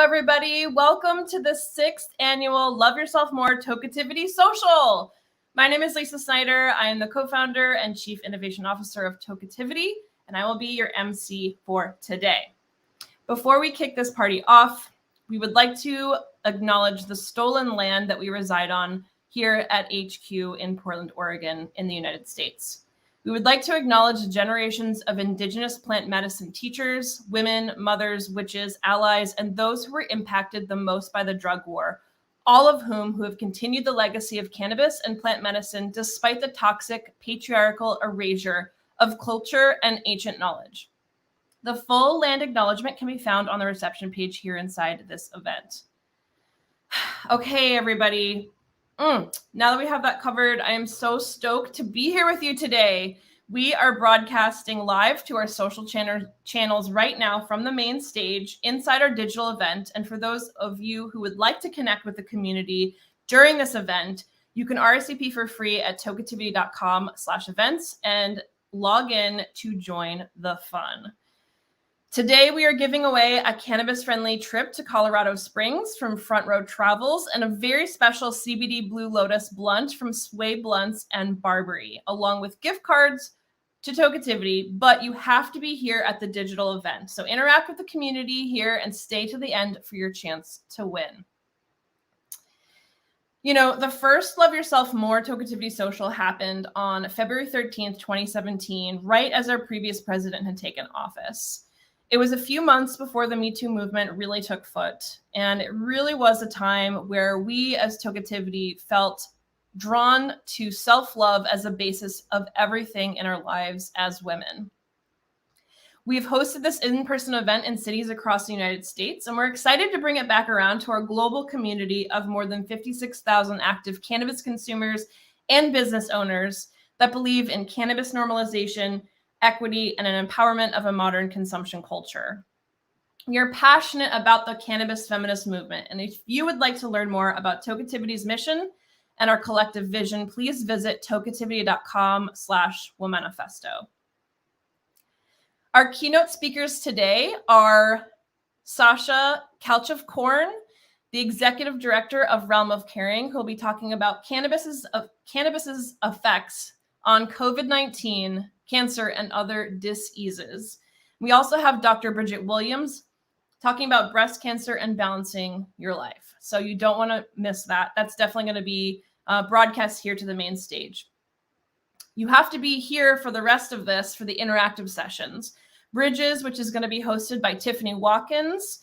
everybody. Welcome to the 6th annual Love Yourself More Tokeativity Social. My name is Lisa Snyder. I am the co-founder and chief innovation officer of Tokeativity, and I will be your MC for today. Before we kick this party off, we would like to acknowledge the stolen land that we reside on here at HQ in Portland, Oregon, in the United States. We would like to acknowledge the generations of Indigenous plant medicine teachers, women, mothers, witches, allies, and those who were impacted the most by the drug war, all of whom have continued the legacy of cannabis and plant medicine despite the toxic patriarchal erasure of culture and ancient knowledge. The full land acknowledgement can be found on the reception page here inside this event. Okay, everybody. Now that we have that covered, I am so stoked to be here with you today. We are broadcasting live to our social channels right now from the main stage inside our digital event. And for those of you who would like to connect with the community during this event, you can RSVP for free at tokeativity.com/events and log in to join the fun. Today, we are giving away a cannabis-friendly trip to Colorado Springs from Front Row Travels and a very special CBD Blue Lotus blunt from Sway Blunts and Barbary, along with gift cards to Tokeativity, but you have to be here at the digital event. So interact with the community here and stay to the end for your chance to win. You know, the first Love Yourself More Tokeativity Social happened on February 13th, 2017, right as our previous president had taken office. It was a few months before the Me Too movement really took foot, and it really was a time where we as Tokeativity felt drawn to self-love as a basis of everything in our lives as women. We've hosted this in-person event in cities across the United States, and we're excited to bring it back around to our global community of more than 56,000 active cannabis consumers and business owners that believe in cannabis normalization, equity, and an empowerment of a modern consumption culture. We are passionate about the cannabis feminist movement, and if you would like to learn more about Tokeativity's mission and our collective vision, please visit tokeativity.com/womanifesto. Our keynote speakers today are Sasha Kalchev-Korn, the executive director of Realm of Caring, who will be talking about cannabis's effects on COVID-19, cancer, and other diseases. We also have Dr. Bridget Williams talking about breast cancer and balancing your life. So you don't want to miss that. That's definitely going to be broadcast here to the main stage. You have to be here for the rest of this for the interactive sessions. Bridges, which is going to be hosted by Tiffany Watkins,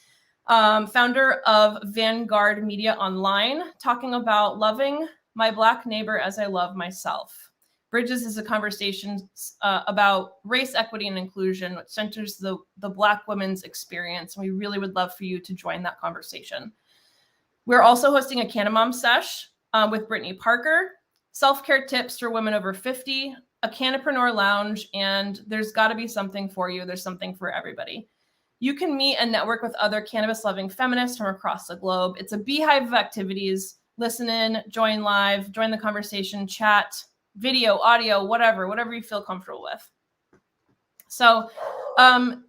founder of Vanguard Media Online, talking about loving my Black neighbor as I love myself. Bridges is a conversation about race, equity, and inclusion, which centers the Black women's experience. And we really would love for you to join that conversation. We're also hosting a Cannamom Sesh with Brittany Parker, self-care tips for women over 50, a Cannapreneur Lounge, and there's got to be something for you. There's something for everybody. You can meet and network with other cannabis-loving feminists from across the globe. It's a beehive of activities. Listen in, join live, join the conversation, chat, video, audio, whatever you feel comfortable with. So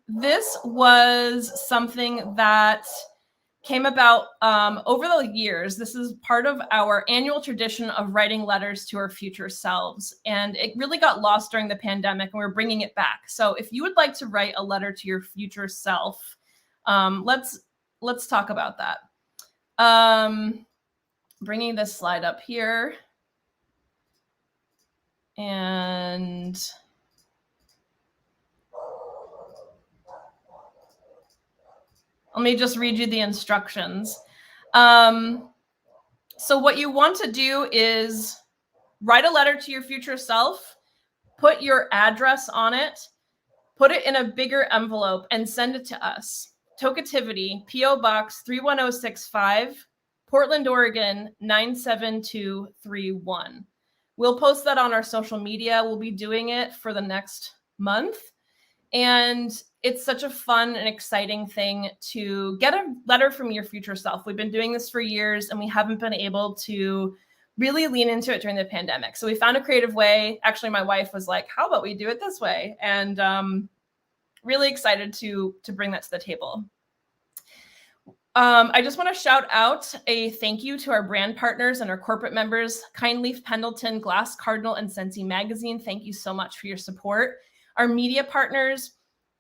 this was something that came about over the years. This is part of our annual tradition of writing letters to our future selves. And it really got lost during the pandemic, and we're bringing it back. So if you would like to write a letter to your future self, let's talk about that. Bringing this slide up here. And let me just read you the instructions. So what you want to do is write a letter to your future self, put your address on it, put it in a bigger envelope, and send it to us. Tokeativity, P.O. Box 31065, Portland, Oregon 97231. We'll post that on our social media. We'll be doing it for the next month. And it's such a fun and exciting thing to get a letter from your future self. We've been doing this for years, and we haven't been able to really lean into it during the pandemic. So we found a creative way. Actually, my wife was like, how about we do it this way? And really excited to bring that to the table. I just want to shout out a thank you to our brand partners and our corporate members, Kindleaf, Pendleton, Glass Cardinal, and Scentsy Magazine. Thank you so much for your support. Our media partners,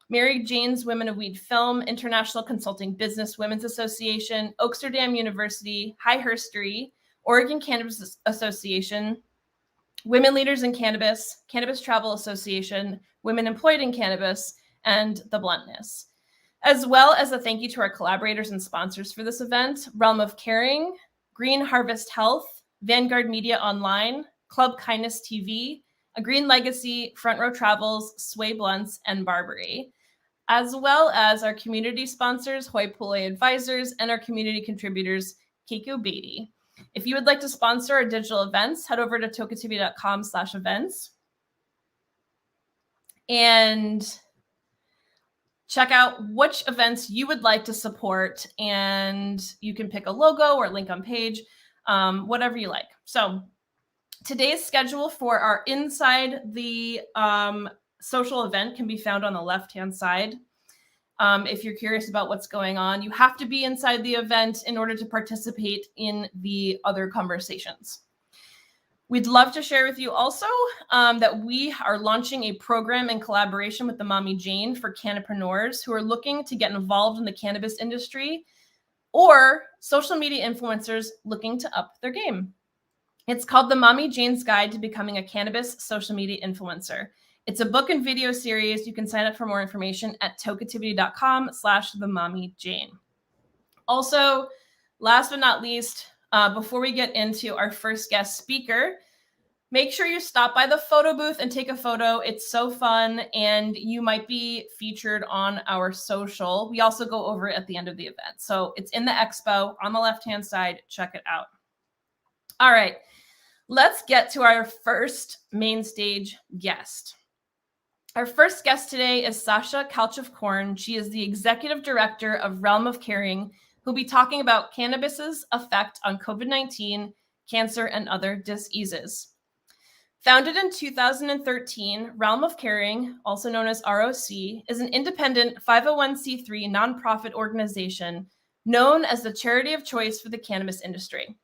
Mary Jane's Women of Weed Film, International Consulting Business Women's Association, Oaksterdam University, High Herstory, Oregon Cannabis Association, Women Leaders in Cannabis, Cannabis Travel Association, Women Employed in Cannabis, and The Bluntness. As well as a thank you to our collaborators and sponsors for this event, Realm of Caring, Green Harvest Health, Vanguard Media Online, Club Kindness TV, A Green Legacy, Front Row Travels, Sway Blunts, and Barbary, as well as our community sponsors, Hoi Polloi Advisors, and our community contributors, Keiko Beatty. If you would like to sponsor our digital events, head over to tokeativity.com/events and check out which events you would like to support, and you can pick a logo or link on page, whatever you like. So today's schedule for our Inside the Social event can be found on the left-hand side. If you're curious about what's going on, you have to be inside the event in order to participate in the other conversations. We'd love to share with you also that we are launching a program in collaboration with the Mommy Jane for cannabipreneurs who are looking to get involved in the cannabis industry or social media influencers looking to up their game. It's called The Mommy Jane's Guide to Becoming a Cannabis Social Media Influencer. It's a book and video series. You can sign up for more information at tokeativity.com/themommyjane. Also, last but not least, before we get into our first guest speaker, make sure you stop by the photo booth and take a photo. It's so fun, and you might be featured on our social. We also go over it at the end of the event. So it's in the expo on the left-hand side. Check it out. All right, let's get to our first main stage guest. Our first guest today is Sasha Kalchov-Korn. She is the executive director of Realm of Caring, who'll be talking about cannabis's effect on COVID-19, cancer, and other diseases. Founded in 2013, Realm of Caring, also known as ROC, is an independent 501c3 nonprofit organization known as the charity of choice for the cannabis industry.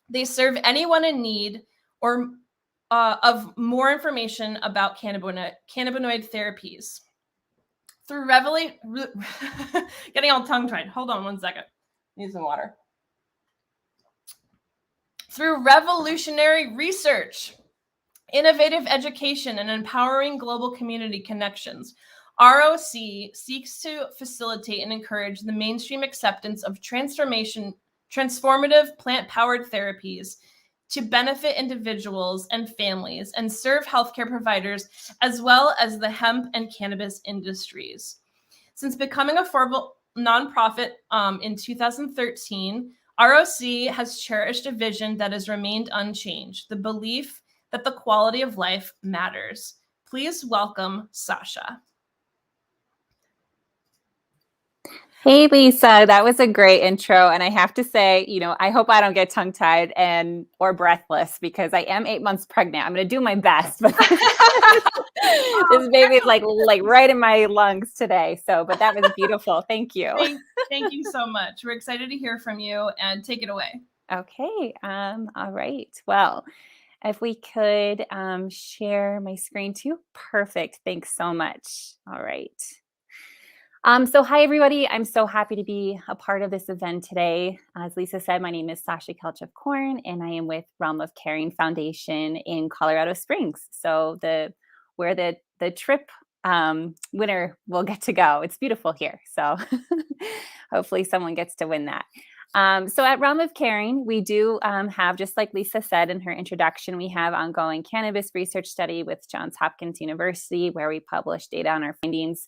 They serve anyone in need or of more information about cannabinoid therapies. Through getting all tongue-tied. Hold on one second. Need some water. Through revolutionary research, innovative education, and empowering global community connections, ROC seeks to facilitate and encourage the mainstream acceptance of transformative plant-powered therapies to benefit individuals and families and serve healthcare providers, as well as the hemp and cannabis industries. Since becoming a formal nonprofit in 2013, ROC has cherished a vision that has remained unchanged, the belief that the quality of life matters. Please welcome Sasha. Hey, Lisa, that was a great intro. And I have to say, I hope I don't get tongue-tied or breathless because I am 8 months pregnant. I'm going to do my best. But this baby is like right in my lungs today. But that was beautiful. Thank you. Thank you so much. We're excited to hear from you, and take it away. Okay. All right. Well, if we could share my screen too. Perfect. Thanks so much. All right. So hi, everybody. I'm so happy to be a part of this event today. As Lisa said, my name is Sasha Kalchov-Korn, and I am with Realm of Caring Foundation in Colorado Springs. So where the trip winner will get to go. It's beautiful here. So hopefully someone gets to win that. So at Realm of Caring, we do have, just like Lisa said in her introduction, we have ongoing cannabis research study with Johns Hopkins University, where we publish data on our findings.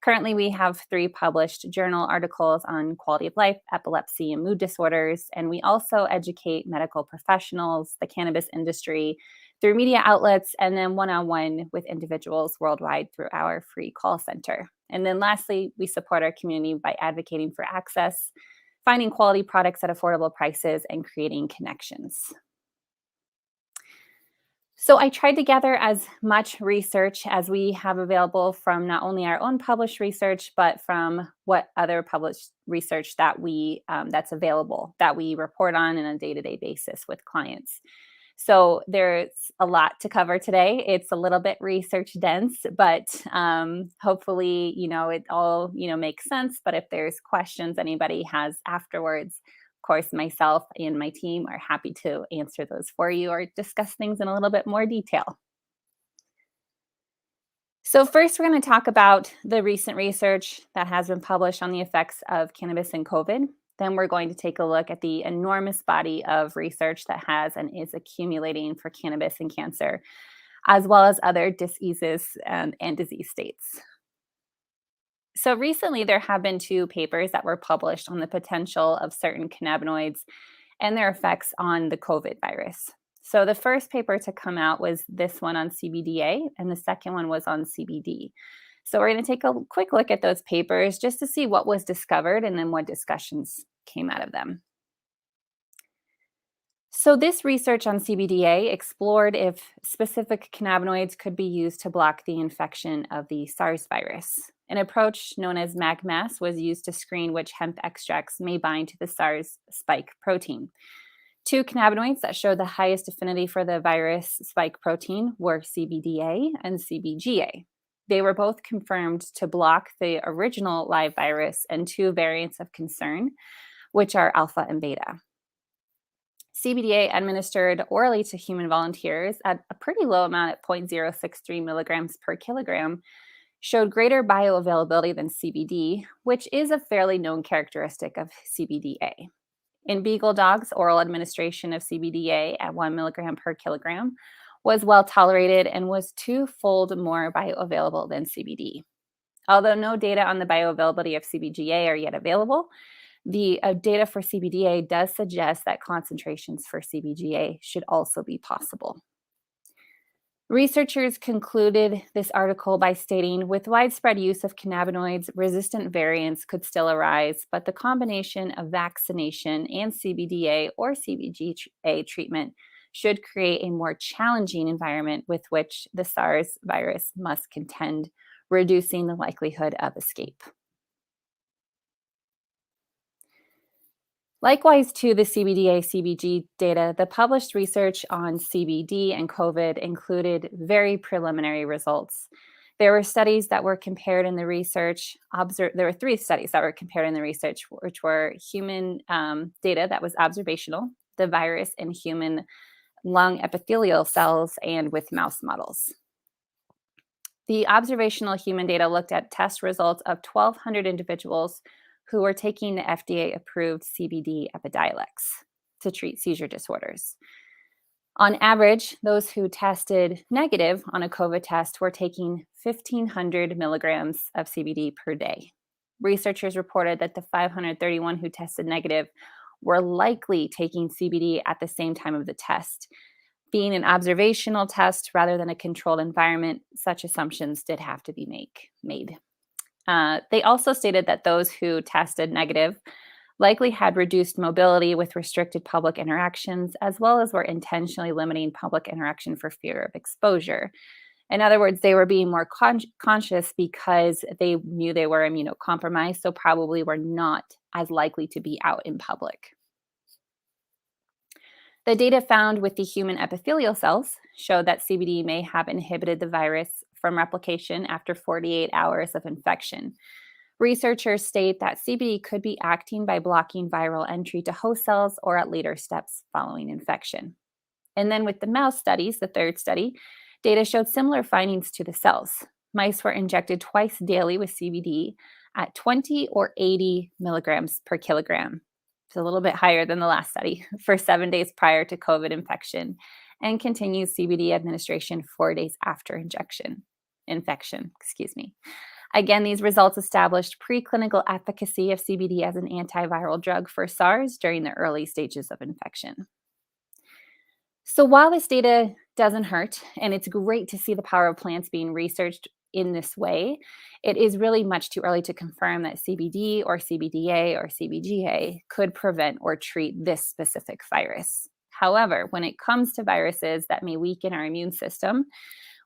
Currently, we have 3 published journal articles on quality of life, epilepsy, and mood disorders. And we also educate medical professionals, the cannabis industry, through media outlets, and then one-on-one with individuals worldwide through our free call center. And then lastly, we support our community by advocating for access, finding quality products at affordable prices, and creating connections. So I tried to gather as much research as we have available from not only our own published research, but from what other published research that that's available that we report on a day-to-day basis with clients. So there's a lot to cover today. It's a little bit research dense, but hopefully, it all, makes sense. But if there's questions anybody has afterwards, of course, myself and my team are happy to answer those for you or discuss things in a little bit more detail. So first, we're going to talk about the recent research that has been published on the effects of cannabis and COVID. Then we're going to take a look at the enormous body of research that has and is accumulating for cannabis and cancer, as well as other diseases and disease states. So recently, there have been 2 papers that were published on the potential of certain cannabinoids and their effects on the COVID virus. So the first paper to come out was this one on CBDA, and the second one was on CBD. So we're going to take a quick look at those papers just to see what was discovered and then what discussions came out of them. So this research on CBDA explored if specific cannabinoids could be used to block the infection of the SARS virus. An approach known as MAGMAS was used to screen which hemp extracts may bind to the SARS spike protein. 2 cannabinoids that showed the highest affinity for the virus spike protein were CBDA and CBGA. They were both confirmed to block the original live virus and 2 variants of concern, which are alpha and beta. CBDA administered orally to human volunteers at a pretty low amount at 0.063 milligrams per kilogram showed greater bioavailability than CBD, which is a fairly known characteristic of CBDA. In beagle dogs, oral administration of CBDA at 1 milligram per kilogram was well tolerated and was 2-fold more bioavailable than CBD. Although no data on the bioavailability of CBGA are yet available, the data for CBDA does suggest that concentrations for CBGA should also be possible. Researchers concluded this article by stating, with widespread use of cannabinoids, resistant variants could still arise, but the combination of vaccination and CBDA or CBGA treatment should create a more challenging environment with which the SARS virus must contend, reducing the likelihood of escape. Likewise, to the CBDA-CBG data, the published research on CBD and COVID included very preliminary results. There were studies that were compared in the research. There were 3 studies that were compared in the research, which were human data that was observational, the virus in human lung epithelial cells, and with mouse models. The observational human data looked at test results of 1,200 individuals who were taking the FDA-approved CBD Epidiolex to treat seizure disorders. On average, those who tested negative on a COVID test were taking 1,500 milligrams of CBD per day. Researchers reported that the 531 who tested negative were likely taking CBD at the same time of the test. Being an observational test rather than a controlled environment, such assumptions did have to be made. They also stated that those who tested negative likely had reduced mobility with restricted public interactions, as well as were intentionally limiting public interaction for fear of exposure. In other words, they were being more conscious because they knew they were immunocompromised, so probably were not as likely to be out in public. The data found with the human epithelial cells showed that CBD may have inhibited the virus from replication after 48 hours of infection. Researchers state that CBD could be acting by blocking viral entry to host cells or at later steps following infection. And then with the mouse studies, the third study, data showed similar findings to the cells. Mice were injected twice daily with CBD at 20 or 80 milligrams per kilogram. It's a little bit higher than the last study, for 7 days prior to COVID infection, and continued CBD administration 4 days after infection. Again, these results established preclinical efficacy of CBD as an antiviral drug for SARS during the early stages of infection. So while this data doesn't hurt, and it's great to see the power of plants being researched in this way, it is really much too early to confirm that CBD or CBDA or CBGA could prevent or treat this specific virus. However, when it comes to viruses that may weaken our immune system,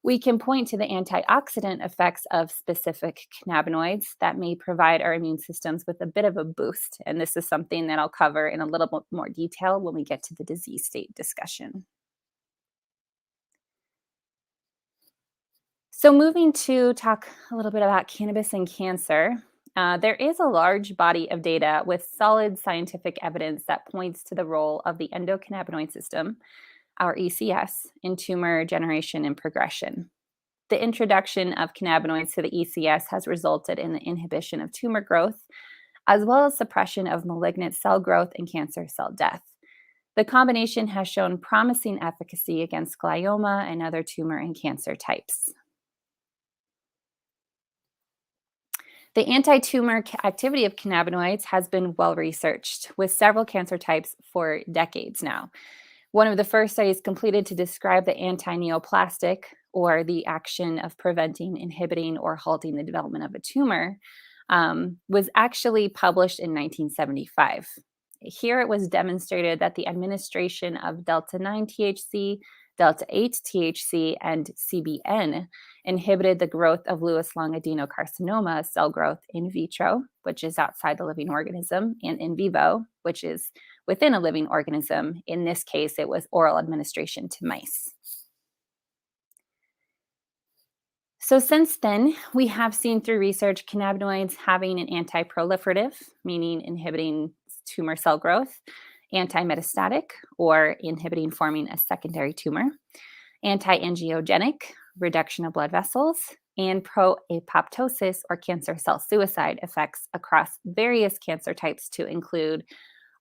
we can point to the antioxidant effects of specific cannabinoids that may provide our immune systems with a bit of a boost. And this is something that I'll cover in a little bit more detail when we get to the disease state discussion. So moving to talk a little bit about cannabis and cancer, there is a large body of data with solid scientific evidence that points to the role of the endocannabinoid system, our ECS, in tumor generation and progression. The introduction of cannabinoids to the ECS has resulted in the inhibition of tumor growth, as well as suppression of malignant cell growth and cancer cell death. The combination has shown promising efficacy against glioma and other tumor and cancer types. The anti-tumor activity of cannabinoids has been well researched with several cancer types for decades now. One of the first studies completed to describe the anti-neoplastic, or the action of preventing, inhibiting, or halting the development of a tumor, was actually published in 1975. Here it was demonstrated that the administration of delta 9 THC, delta 8 THC, and CBN inhibited the growth of Lewis lung adenocarcinoma cell growth in vitro, which is outside the living organism, and in vivo, which is within a living organism. In this case, it was oral administration to mice. So since then, we have seen through research cannabinoids having an anti-proliferative, meaning inhibiting tumor cell growth, anti-metastatic, or inhibiting forming a secondary tumor, anti-angiogenic, reduction of blood vessels, and pro-apoptosis, or cancer cell suicide effects across various cancer types to include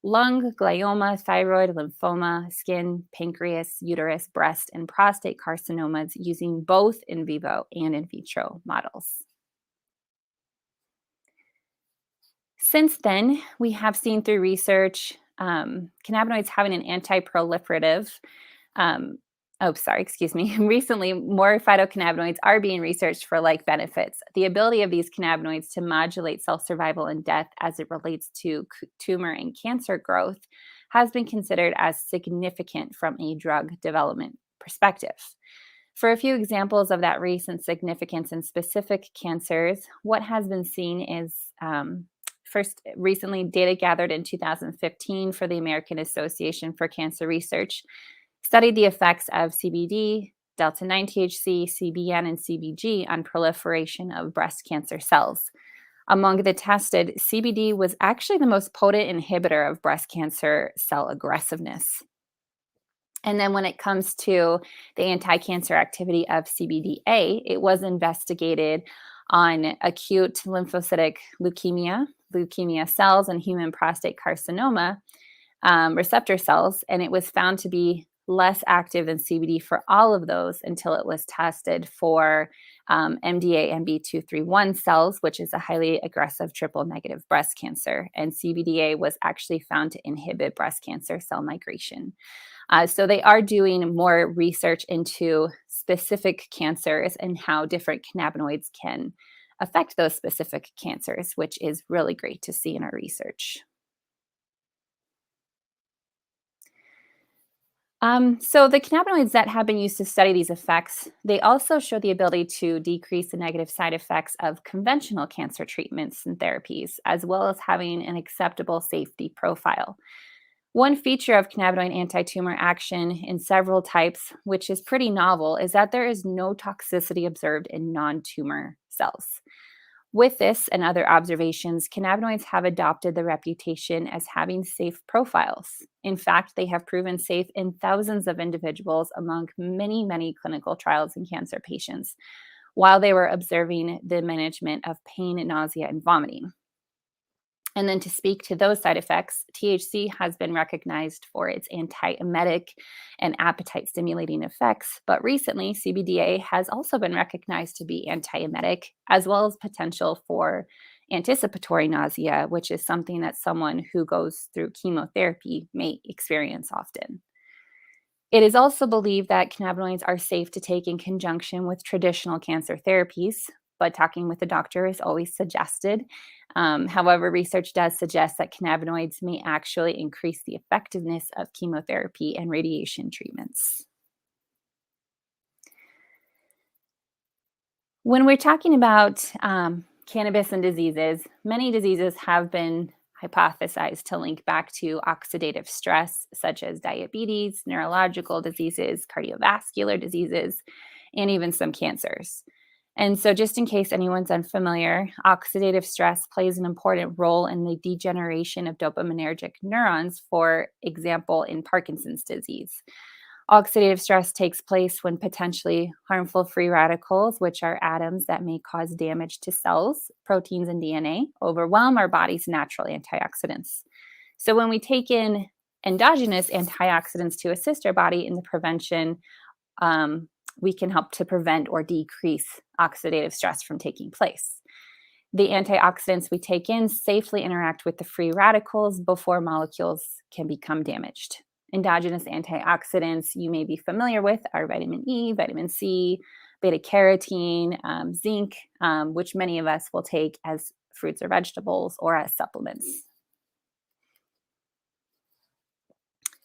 lung, glioma, thyroid, lymphoma, skin, pancreas, uterus, breast, and prostate carcinomas using both in vivo and in vitro models. Since then, we have seen through research cannabinoids having an anti-proliferative, recently more phytocannabinoids are being researched for like benefits. The ability of these cannabinoids to modulate cell survival and death as it relates to tumor and cancer growth has been considered as significant from a drug development perspective. For a few examples of that recent significance in specific cancers, what has been seen is first, recently data gathered in 2015 for the American Association for Cancer Research studied the effects of CBD, delta 9 THC, CBN, and CBG on proliferation of breast cancer cells. Among the tested, CBD was actually the most potent inhibitor of breast cancer cell aggressiveness. And then when it comes to the anti-cancer activity of CBDA, it was investigated on acute lymphocytic leukemia cells, and human prostate carcinoma receptor cells, and it was found to be less active than CBD for all of those until it was tested for MDA MB231 cells, which is a highly aggressive triple negative breast cancer. And CBDA was actually found to inhibit breast cancer cell migration. So they are doing more research into specific cancers and how different cannabinoids can affect those specific cancers, which is really great to see in our research. So the cannabinoids that have been used to study these effects, they also show the ability to decrease the negative side effects of conventional cancer treatments and therapies, as well as having an acceptable safety profile. One feature of cannabinoid anti-tumor action in several types, which is pretty novel, is that there is no toxicity observed in non-tumor cells. With this and other observations, cannabinoids have adopted the reputation as having safe profiles. In fact, they have proven safe in thousands of individuals among many, many clinical trials in cancer patients, while they were observing the management of pain, nausea, and vomiting. And then to speak to those side effects, THC has been recognized for its antiemetic and appetite-stimulating effects, but recently CBDA has also been recognized to be antiemetic, as well as potential for anticipatory nausea, which is something that someone who goes through chemotherapy may experience often. It is also believed that cannabinoids are safe to take in conjunction with traditional cancer therapies, but talking with a doctor is always suggested. However, research does suggest that cannabinoids may actually increase the effectiveness of chemotherapy and radiation treatments. When we're talking about cannabis and diseases, many diseases have been hypothesized to link back to oxidative stress, such as diabetes, neurological diseases, cardiovascular diseases, and even some cancers. And so, just in case anyone's unfamiliar, oxidative stress plays an important role in the degeneration of dopaminergic neurons, for example, in Parkinson's disease. Oxidative stress takes place when potentially harmful free radicals, which are atoms that may cause damage to cells, proteins, and DNA, overwhelm our body's natural antioxidants. So, when we take in endogenous antioxidants to assist our body in the prevention, we can help to prevent or decrease oxidative stress from taking place. The antioxidants we take in safely interact with the free radicals before molecules can become damaged. Endogenous antioxidants you may be familiar with are vitamin E, vitamin C, beta carotene, zinc, which many of us will take as fruits or vegetables or as supplements.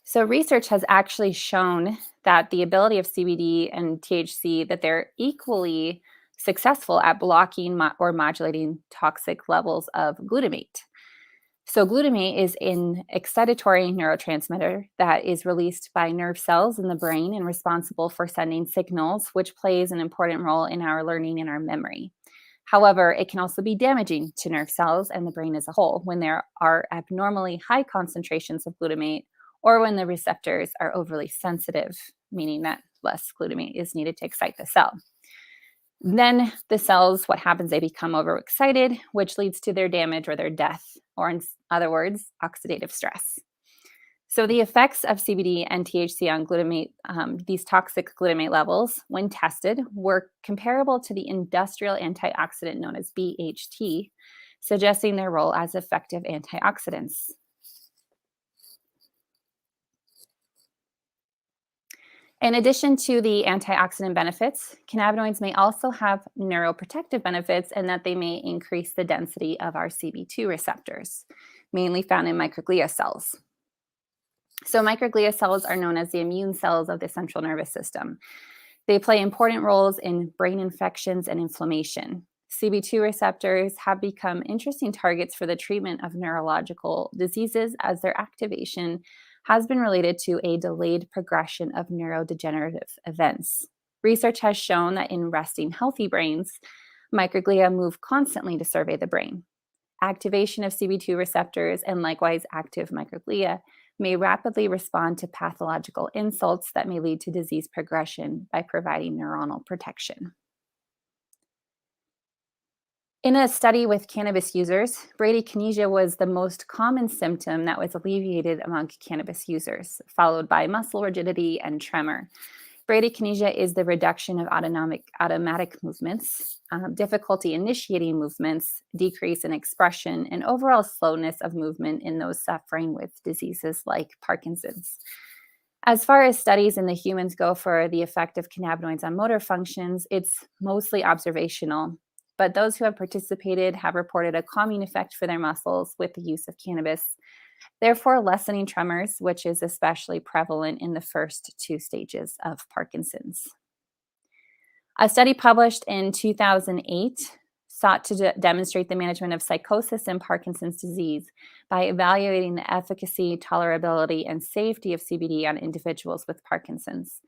So research has actually shown that the ability of CBD and THC, that they're equally successful at blocking or modulating toxic levels of glutamate. So glutamate is an excitatory neurotransmitter that is released by nerve cells in the brain and responsible for sending signals, which plays an important role in our learning and our memory. However, it can also be damaging to nerve cells and the brain as a whole when there are abnormally high concentrations of glutamate or when the receptors are overly sensitive, meaning that less glutamate is needed to excite the cell. Then the cells, what happens, they become overexcited, which leads to their damage or their death, or in other words, oxidative stress. So the effects of CBD and THC on glutamate, these toxic glutamate levels, when tested, were comparable to the industrial antioxidant known as BHT, suggesting their role as effective antioxidants. In addition to the antioxidant benefits, cannabinoids may also have neuroprotective benefits in that they may increase the density of our CB2 receptors, mainly found in microglia cells. So microglia cells are known as the immune cells of the central nervous system. They play important roles in brain infections and inflammation. CB2 receptors have become interesting targets for the treatment of neurological diseases as their activation has been related to a delayed progression of neurodegenerative events. Research has shown that in resting healthy brains, microglia move constantly to survey the brain. Activation of CB2 receptors and likewise active microglia may rapidly respond to pathological insults that may lead to disease progression by providing neuronal protection. In a study with cannabis users, bradykinesia was the most common symptom that was alleviated among cannabis users, followed by muscle rigidity and tremor. Bradykinesia is the reduction of automatic movements, difficulty initiating movements, decrease in expression, and overall slowness of movement in those suffering with diseases like Parkinson's. As far as studies in the humans go for the effect of cannabinoids on motor functions, it's mostly observational. But those who have participated have reported a calming effect for their muscles with the use of cannabis, therefore lessening tremors, which is especially prevalent in the first 2 stages of Parkinson's. A study published in 2008 sought to demonstrate the management of psychosis in Parkinson's disease by evaluating the efficacy, tolerability, and safety of CBD on individuals with Parkinson's.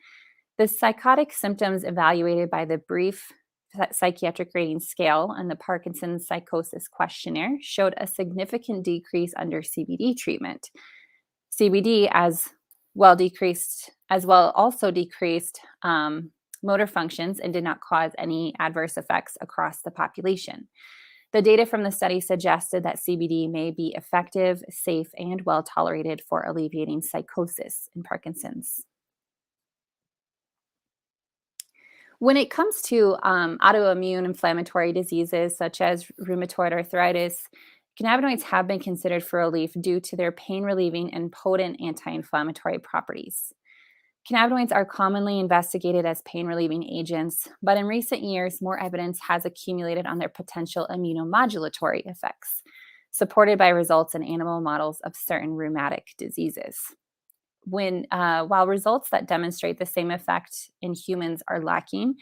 The psychotic symptoms evaluated by the brief psychiatric rating scale and the Parkinson's psychosis questionnaire showed a significant decrease under CBD treatment. CBD as well also decreased motor functions and did not cause any adverse effects across the population. The data from the study suggested that CBD may be effective, safe, and well tolerated for alleviating psychosis in Parkinson's. When it comes to autoimmune inflammatory diseases such as rheumatoid arthritis, cannabinoids have been considered for relief due to their pain-relieving and potent anti-inflammatory properties. Cannabinoids are commonly investigated as pain-relieving agents, but in recent years, more evidence has accumulated on their potential immunomodulatory effects, supported by results in animal models of certain rheumatic diseases. While results that demonstrate the same effect in humans are lacking,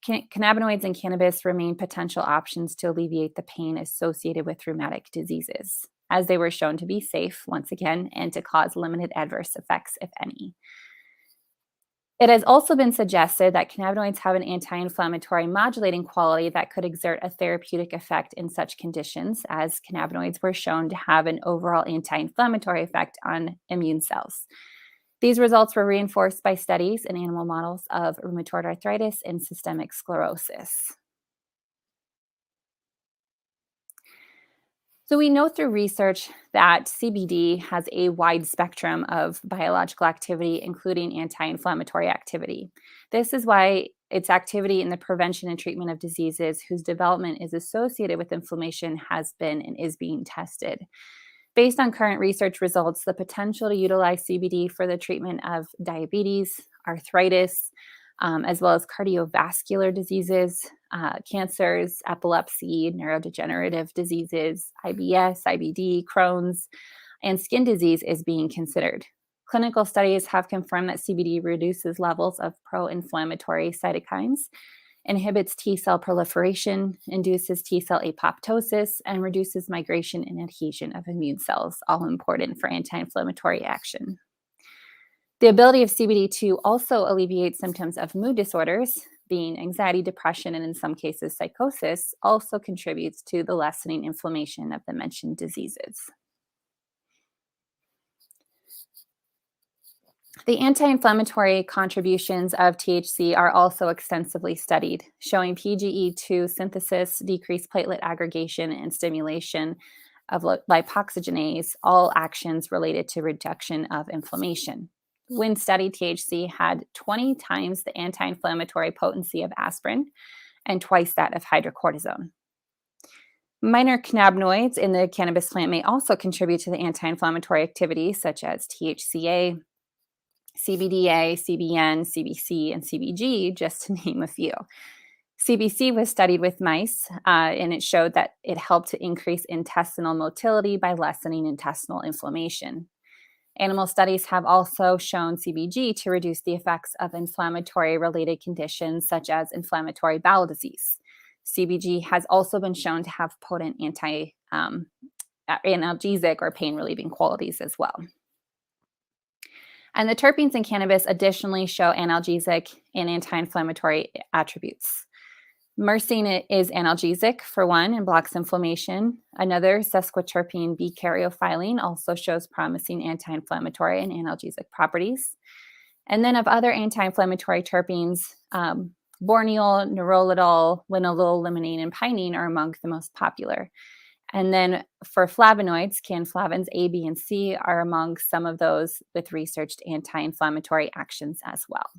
cannabinoids and cannabis remain potential options to alleviate the pain associated with rheumatic diseases, as they were shown to be safe, once again, and to cause limited adverse effects, if any. It has also been suggested that cannabinoids have an anti-inflammatory modulating quality that could exert a therapeutic effect in such conditions, as cannabinoids were shown to have an overall anti-inflammatory effect on immune cells. These results were reinforced by studies in animal models of rheumatoid arthritis and systemic sclerosis. So we know through research that CBD has a wide spectrum of biological activity, including anti-inflammatory activity. This is why its activity in the prevention and treatment of diseases whose development is associated with inflammation has been and is being tested. Based on current research results, the potential to utilize CBD for the treatment of diabetes, arthritis, as well as cardiovascular diseases, cancers, epilepsy, neurodegenerative diseases, IBS, IBD, Crohn's, and skin disease is being considered. Clinical studies have confirmed that CBD reduces levels of pro-inflammatory cytokines, inhibits T cell proliferation, induces T cell apoptosis, and reduces migration and adhesion of immune cells, all important for anti-inflammatory action. The ability of CBD to also alleviate symptoms of mood disorders, being anxiety, depression, and in some cases psychosis, also contributes to the lessening inflammation of the mentioned diseases. The anti-inflammatory contributions of THC are also extensively studied, showing PGE2 synthesis, decreased platelet aggregation, and stimulation of lipoxygenase, all actions related to reduction of inflammation. When studied, THC had 20 times the anti-inflammatory potency of aspirin and twice that of hydrocortisone. Minor cannabinoids in the cannabis plant may also contribute to the anti-inflammatory activity, such as THCA, CBDA, CBN, CBC, and CBG, just to name a few. CBC was studied with mice, and it showed that it helped to increase intestinal motility by lessening intestinal inflammation. Animal studies have also shown CBG to reduce the effects of inflammatory-related conditions such as inflammatory bowel disease. CBG has also been shown to have potent analgesic or pain-relieving qualities as well. And the terpenes in cannabis additionally show analgesic and anti-inflammatory attributes. Myrcene is analgesic, for one, and blocks inflammation. Another, sesquiterpene B-caryophyllene, also shows promising anti-inflammatory and analgesic properties. And then of other anti-inflammatory terpenes, borneol, nerolidol, linalool, limonene, and pinene are among the most popular. And then for flavonoids, canflavins A, B, and C are among some of those with researched anti-inflammatory actions as well.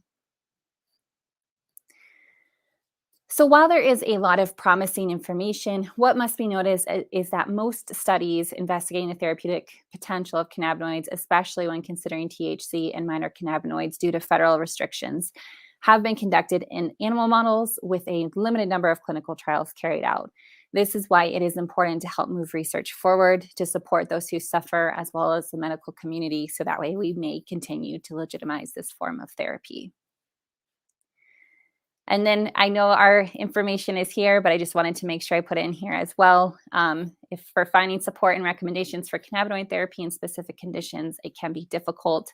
So while there is a lot of promising information, what must be noticed is that most studies investigating the therapeutic potential of cannabinoids, especially when considering THC and minor cannabinoids due to federal restrictions, have been conducted in animal models with a limited number of clinical trials carried out. This is why it is important to help move research forward to support those who suffer as well as the medical community, so that way we may continue to legitimize this form of therapy. And then I know our information is here, but I just wanted to make sure I put it in here as well. If for finding support and recommendations for cannabinoid therapy in specific conditions, it can be difficult,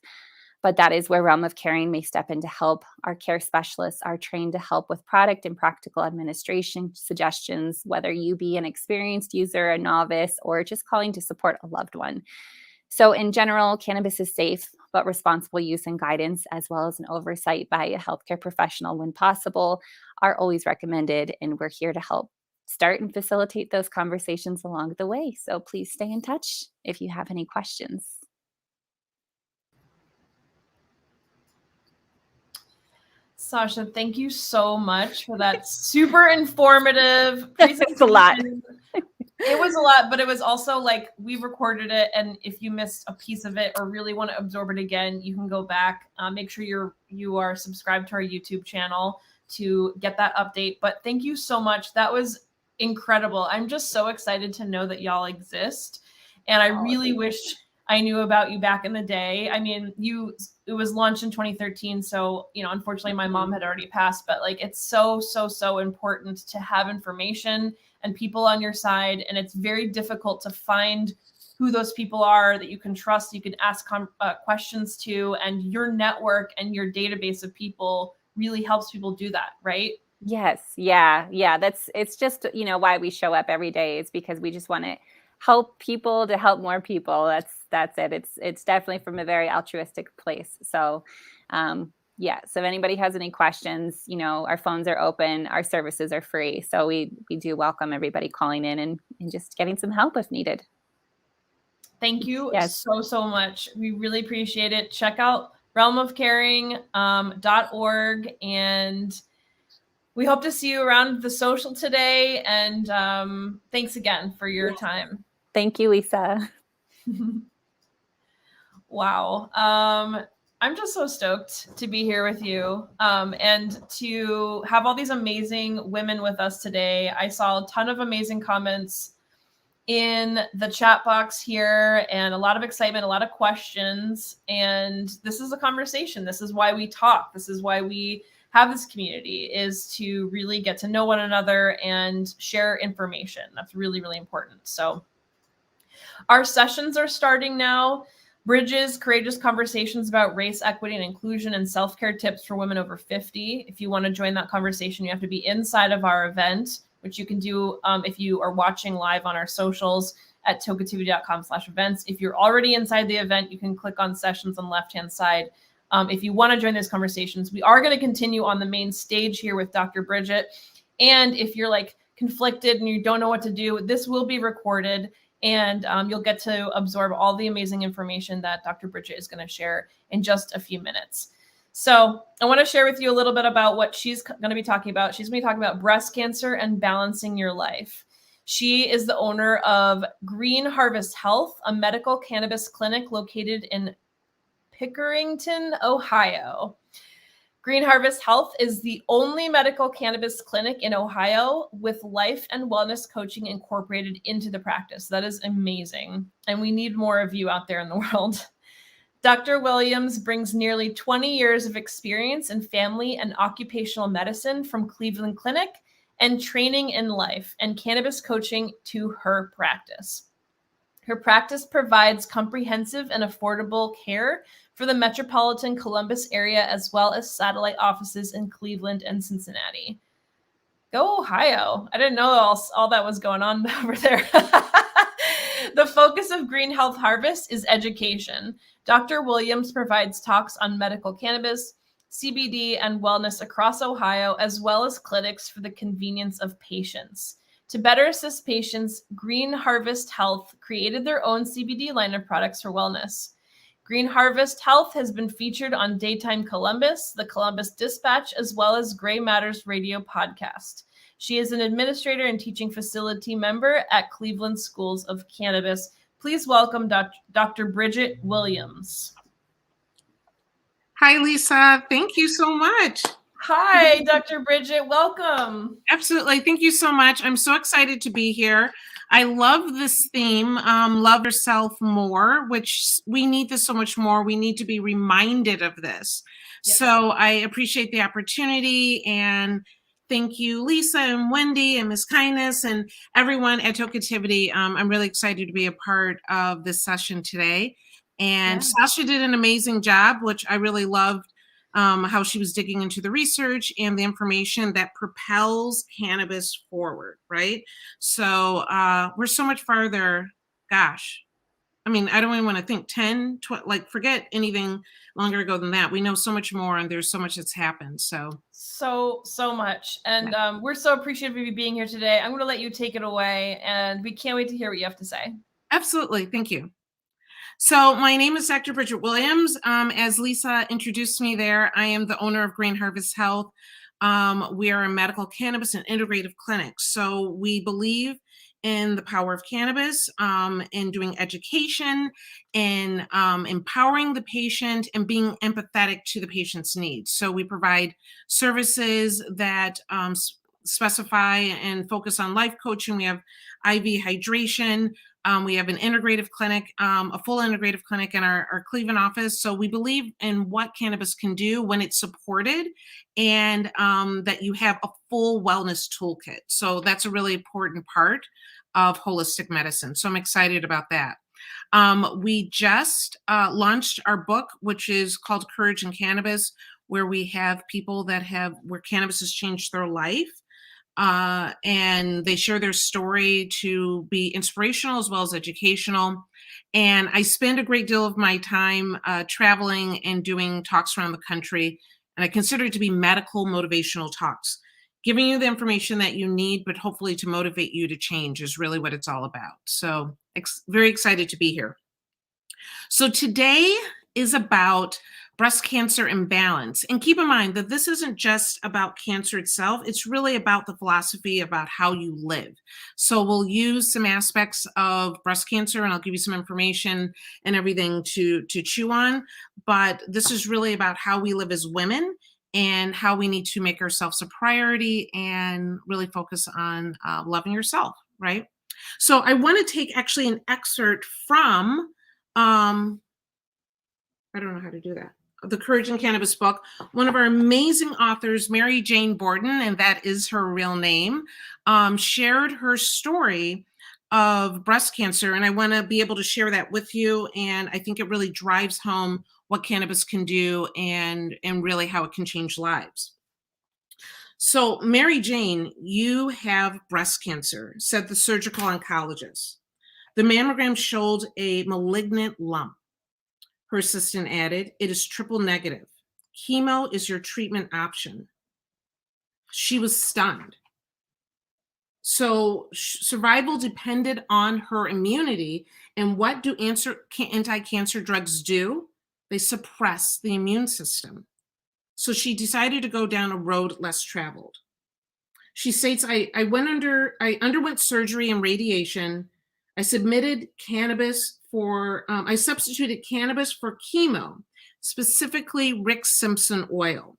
but that is where Realm of Caring may step in to help. Our care specialists are trained to help with product and practical administration suggestions, whether you be an experienced user, a novice, or just calling to support a loved one. So in general, cannabis is safe, but responsible use and guidance, as well as an oversight by a healthcare professional when possible, are always recommended, and we're here to help start and facilitate those conversations along the way. So please stay in touch if you have any questions. Sasha, thank you so much for that super informative presentation. It's a lot. It was a lot, but it was also like we recorded it, and if you missed a piece of it or really want to absorb it again, you can go back. Make sure you are subscribed to our YouTube channel to get that update. But thank you so much. That was incredible. I'm just so excited to know that y'all exist, and I really wish I knew about you back in the day. I mean, it was launched in 2013, so unfortunately my mom had already passed, but like it's so important to have information and people on your side, and it's very difficult to find who those people are that you can trust, you can ask questions to, and your network and your database of people really helps people do that, right? Yes. Yeah. It's just, why we show up every day is because we just want to help people to help more people. That's it. It's definitely from a very altruistic place. So, yeah. So if anybody has any questions, our phones are open, our services are free. So we do welcome everybody calling in and just getting some help if needed. Thank you Yes. so much. We really appreciate it. Check out realmofcaring.org, and we hope to see you around the social today. And thanks again for your time. Thank you, Lisa. Wow. I'm just so stoked to be here with you and to have all these amazing women with us today. I saw a ton of amazing comments in the chat box here and a lot of excitement, a lot of questions. And this is a conversation. This is why we talk. This is why we have this community, is to really get to know one another and share information. That's really, really important. So our sessions are starting now. Bridges, courageous conversations about race, equity, and inclusion, and self-care tips for women over 50. If you want to join that conversation, you have to be inside of our event, which you can do if you are watching live on our socials at tokeativity.com/events. If you're already inside the event, you can click on sessions on the left-hand side. If you want to join those conversations, we are going to continue on the main stage here with Dr. Bridget. And if you're like conflicted and you don't know what to do, this will be recorded, and you'll get to absorb all the amazing information that Dr. Bridget is going to share in just a few minutes. So I want to share with you a little bit about what she's going to be talking about. She's going to be talking about breast cancer and balancing your life. She is the owner of Green Harvest Health, a medical cannabis clinic located in Pickerington, Ohio. Green Harvest Health is the only medical cannabis clinic in Ohio with life and wellness coaching incorporated into the practice. That is amazing. And we need more of you out there in the world. Dr. Williams brings nearly 20 years of experience in family and occupational medicine from Cleveland Clinic and training in life and cannabis coaching to her practice. Her practice provides comprehensive and affordable care for the metropolitan Columbus area, as well as satellite offices in Cleveland and Cincinnati. Go Ohio. I didn't know all that was going on over there. The focus of Green Health Harvest is education. Dr. Williams provides talks on medical cannabis, CBD, and wellness across Ohio, as well as clinics for the convenience of patients. To better assist patients, Green Harvest Health created their own CBD line of products for wellness. Green Harvest Health has been featured on Daytime Columbus, the Columbus Dispatch, as well as Gray Matters Radio podcast. She is an administrator and teaching facility member at Cleveland Schools of Cannabis. Please welcome Dr. Bridget Williams. Hi, Lisa. Thank you so much. Hi, Dr. Bridget. Welcome. Absolutely. Thank you so much. I'm so excited to be here. I love this theme, love yourself more, which we need this so much more. We need to be reminded of this. Yes. So I appreciate the opportunity, and thank you, Lisa and Wendy and Ms. Kindness and everyone at Tokeativity. I'm really excited to be a part of this session today. And Sasha did an amazing job, which I really loved. How she was digging into the research and the information that propels cannabis forward, right? So we're so much farther, gosh. I mean, I don't even want to think 10, like forget anything longer ago than that. We know so much more, and there's so much that's happened. So much. And we're so appreciative of you being here today. I'm going to let you take it away, and we can't wait to hear what you have to say. Absolutely. Thank you. So my name is Dr. Bridget Williams. As Lisa introduced me there, I am the owner of Green Harvest Health. We are a medical cannabis and integrative clinic. So we believe in the power of cannabis, in doing education, in empowering the patient, and being empathetic to the patient's needs. So we provide services that specify and focus on life coaching. We have IV hydration. We have an integrative clinic, a full integrative clinic in our Cleveland office. So we believe in what cannabis can do when it's supported, and that you have a full wellness toolkit. So that's a really important part of holistic medicine. So I'm excited about that. We just launched our book, which is called Courage in Cannabis, where we have people where cannabis has changed their life. And they share their story to be inspirational as well as educational. And I spend a great deal of my time traveling and doing talks around the country. And I consider it to be medical motivational talks. Giving you the information that you need, but hopefully to motivate you to change is really what it's all about. So very excited to be here. So today is about breast cancer and balance. And keep in mind that this isn't just about cancer itself. It's really about the philosophy about how you live. So we'll use some aspects of breast cancer, and I'll give you some information and everything to chew on. But this is really about how we live as women and how we need to make ourselves a priority and really focus on loving yourself, right? So I want to take actually an excerpt from, I don't know how to do that, the Courage in Cannabis book. One of our amazing authors, Mary Jane Borden, and that is her real name, shared her story of breast cancer. And I want to be able to share that with you. And I think it really drives home what cannabis can do and really how it can change lives. So, Mary Jane, you have breast cancer, said the surgical oncologist. The mammogram showed a malignant lump. Her assistant added, "It is triple negative. Chemo is your treatment option." She was stunned. So survival depended on her immunity. And what do anti-cancer drugs do? They suppress the immune system. So she decided to go down a road less traveled. She states, I underwent surgery and radiation. I substituted cannabis for chemo, specifically Rick Simpson oil.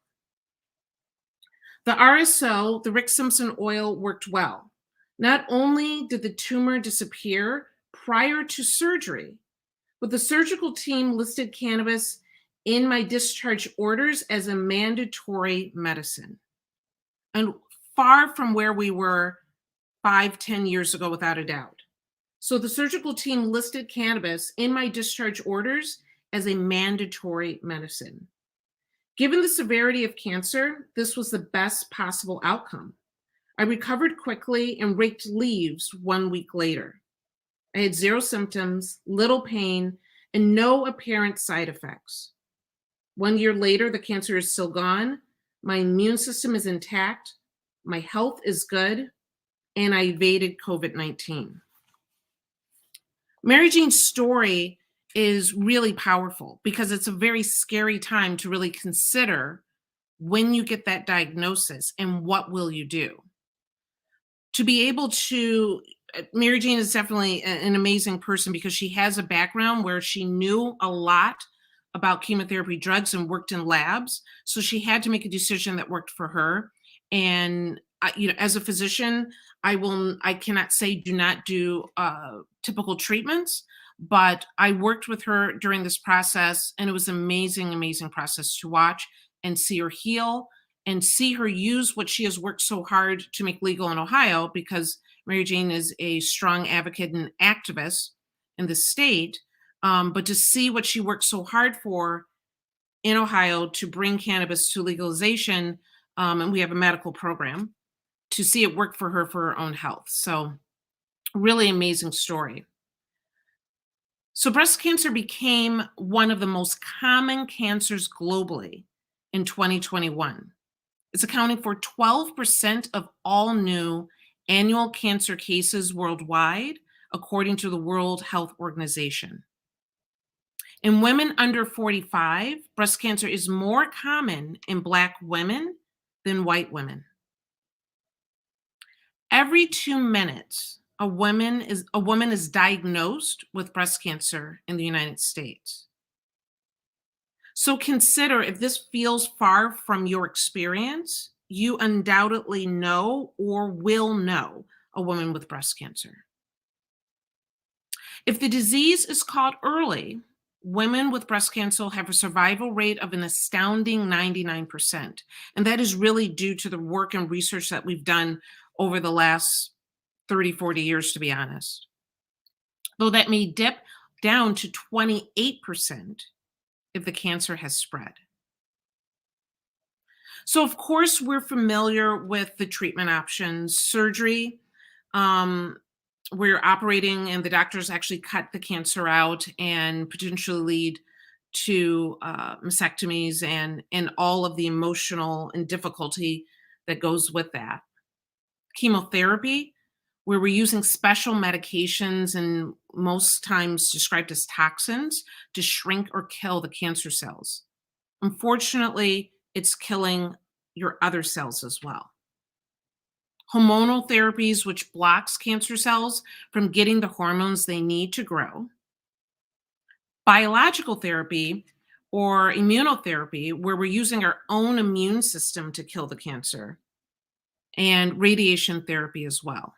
The RSO, the Rick Simpson oil, worked well. Not only did the tumor disappear prior to surgery, but the surgical team listed cannabis in my discharge orders as a mandatory medicine. And far from where we were 5-10 years ago, without a doubt. So the surgical team listed cannabis in my discharge orders as a mandatory medicine. Given the severity of cancer, this was the best possible outcome. I recovered quickly and raked leaves 1 week later. I had 0 symptoms, little pain, and no apparent side effects. 1 year later, the cancer is still gone. My immune system is intact. My health is good, and I evaded COVID-19. Mary Jane's story is really powerful because it's a very scary time to really consider when you get that diagnosis and what will you do. To be able to, Mary Jane is definitely an amazing person because she has a background where she knew a lot about chemotherapy drugs and worked in labs. So she had to make a decision that worked for her. And as a physician, I cannot say do not do typical treatments, but I worked with her during this process, and it was an amazing, amazing process to watch and see her heal and see her use what she has worked so hard to make legal in Ohio, because Mary Jane is a strong advocate and activist in the state. But to see what she worked so hard for in Ohio to bring cannabis to legalization, and we have a medical program, to see it work for her own health. So really amazing story. So breast cancer became one of the most common cancers globally in 2021. It's accounting for 12% of all new annual cancer cases worldwide, according to the World Health Organization. In women under 45, breast cancer is more common in Black women than white women. Every 2 minutes, a woman is diagnosed with breast cancer in the United States. So consider if this feels far from your experience, you undoubtedly know or will know a woman with breast cancer. If the disease is caught early, women with breast cancer have a survival rate of an astounding 99%. And that is really due to the work and research that we've done over the last 30, 40 years, to be honest. Though that may dip down to 28% if the cancer has spread. So, of course, we're familiar with the treatment options. Surgery, we're operating and the doctors actually cut the cancer out and potentially lead to mastectomies and all of the emotional and difficulty that goes with that. Chemotherapy, where we're using special medications and most times described as toxins to shrink or kill the cancer cells. Unfortunately, it's killing your other cells as well. Hormonal therapies, which blocks cancer cells from getting the hormones they need to grow. Biological therapy or immunotherapy, where we're using our own immune system to kill the cancer. And radiation therapy as well.